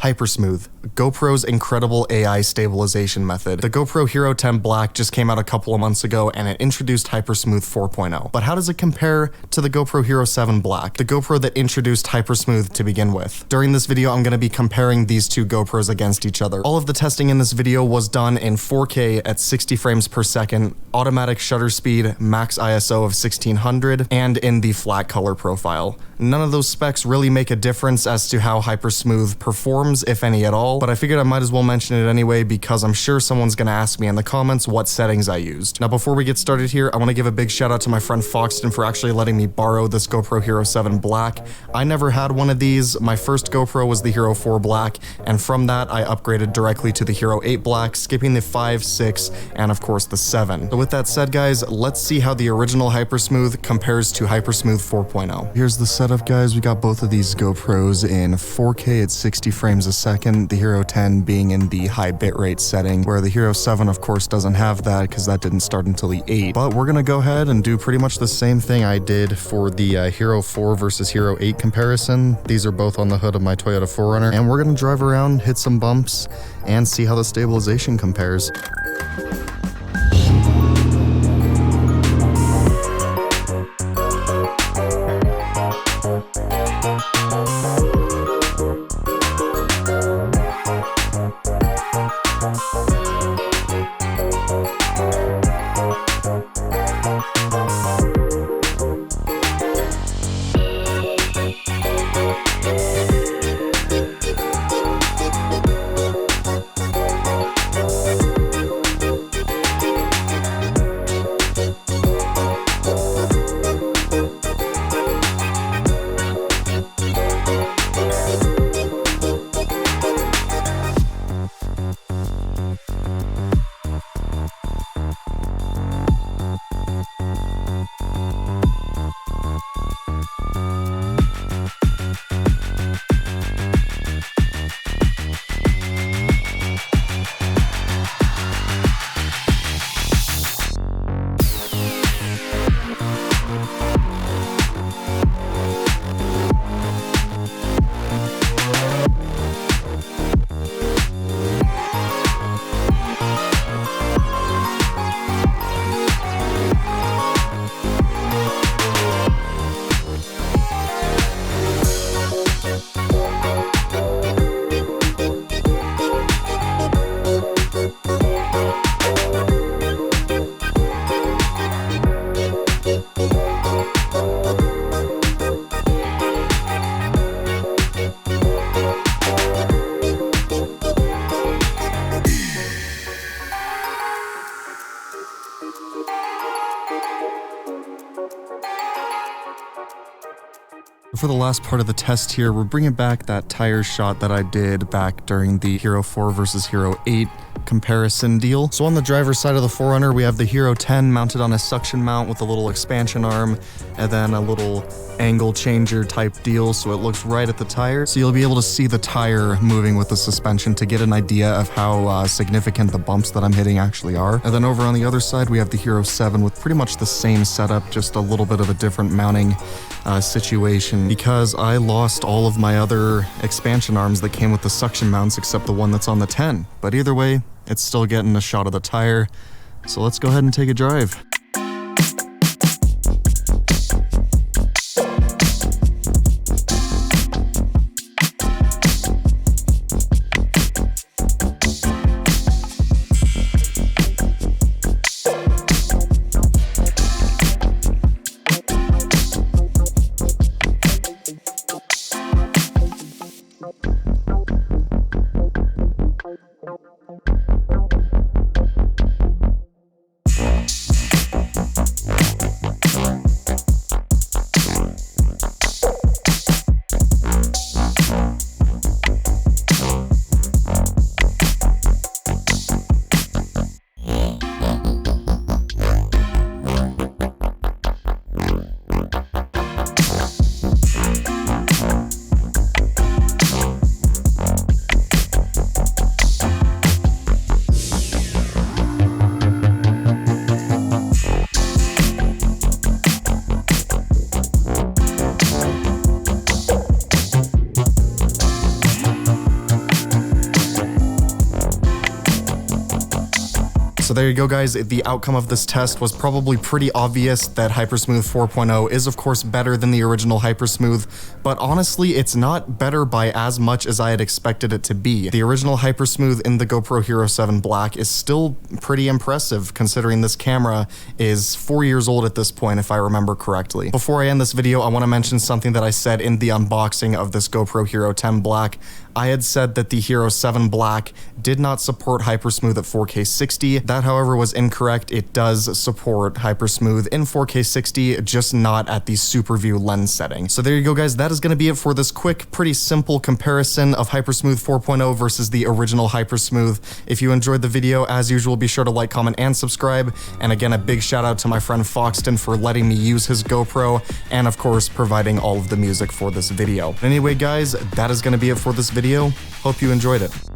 Hypersmooth, GoPro's incredible AI stabilization method. The GoPro HERO10 Black just came out a couple of months ago and it introduced Hypersmooth 4.0. But how does it compare to the GoPro HERO7 Black, the GoPro that introduced Hypersmooth to begin with? During this video, I'm going to be comparing these two GoPros against each other. All of the testing in this video was done in 4K at 60 frames per second, automatic shutter speed, max ISO of 1600, and in the flat color profile. None of those specs really make a difference as to how Hypersmooth performs, if any at all, but I figured I might as well mention it anyway because I'm sure someone's gonna ask me in the comments what settings I used. Now before we get started here, I want to give a big shout out to my friend Foxton for actually letting me borrow this GoPro HERO7 Black. I never had one of these. My first GoPro was the HERO4 Black, and from that I upgraded directly to the HERO8 Black, skipping the 5, 6, and of course the 7. So with that said guys, let's see how the original Hypersmooth compares to Hypersmooth 4.0. Here's the setup guys, we got both of these GoPros in 4K at 60 frames a second, the HERO10 being in the high bitrate setting, where the HERO7 of course doesn't have that because that didn't start until the 8. But we're gonna go ahead and do pretty much the same thing I did for the HERO4 versus HERO8 comparison. These are both on the hood of my Toyota 4Runner, and we're gonna drive around, hit some bumps, and see how the stabilization compares. For the last part of the test here, we're bringing back that tire shot that I did back during the HERO4 versus HERO8 comparison deal. So on the driver's side of the 4Runner, we have the HERO10 mounted on a suction mount with a little expansion arm and then a little angle changer type deal so it looks right at the tire. So you'll be able to see the tire moving with the suspension to get an idea of how significant the bumps that I'm hitting actually are. And then over on the other side, we have the HERO7 with pretty much the same setup, just a little bit of a different mounting situation because I lost all of my other expansion arms that came with the suction mounts except the one that's on the 10. But either way, it's still getting a shot of the tire. So let's go ahead and take a drive. So there you go, guys. The outcome of this test was probably pretty obvious that Hypersmooth 4.0 is of course better than the original Hypersmooth, but honestly it's not better by as much as I had expected it to be. The original Hypersmooth in the GoPro HERO7 Black is still pretty impressive considering this camera is 4 years old at this point, if I remember correctly. Before I end this video, I want to mention something that I said in the unboxing of this GoPro HERO10 Black. I had said that the HERO7 Black did not support Hypersmooth at 4K 60. That, however, was incorrect. It does support Hypersmooth in 4K 60, just not at the super view lens setting. So there you go, guys. That is going to be it for this quick, pretty simple comparison of Hypersmooth 4.0 versus the original Hypersmooth. If you enjoyed the video, as usual, be sure to like, comment, and subscribe. And again, a big shout out to my friend Foxton for letting me use his GoPro and, of course, providing all of the music for this video. Anyway, guys, that is going to be it for this video. Hope you enjoyed it.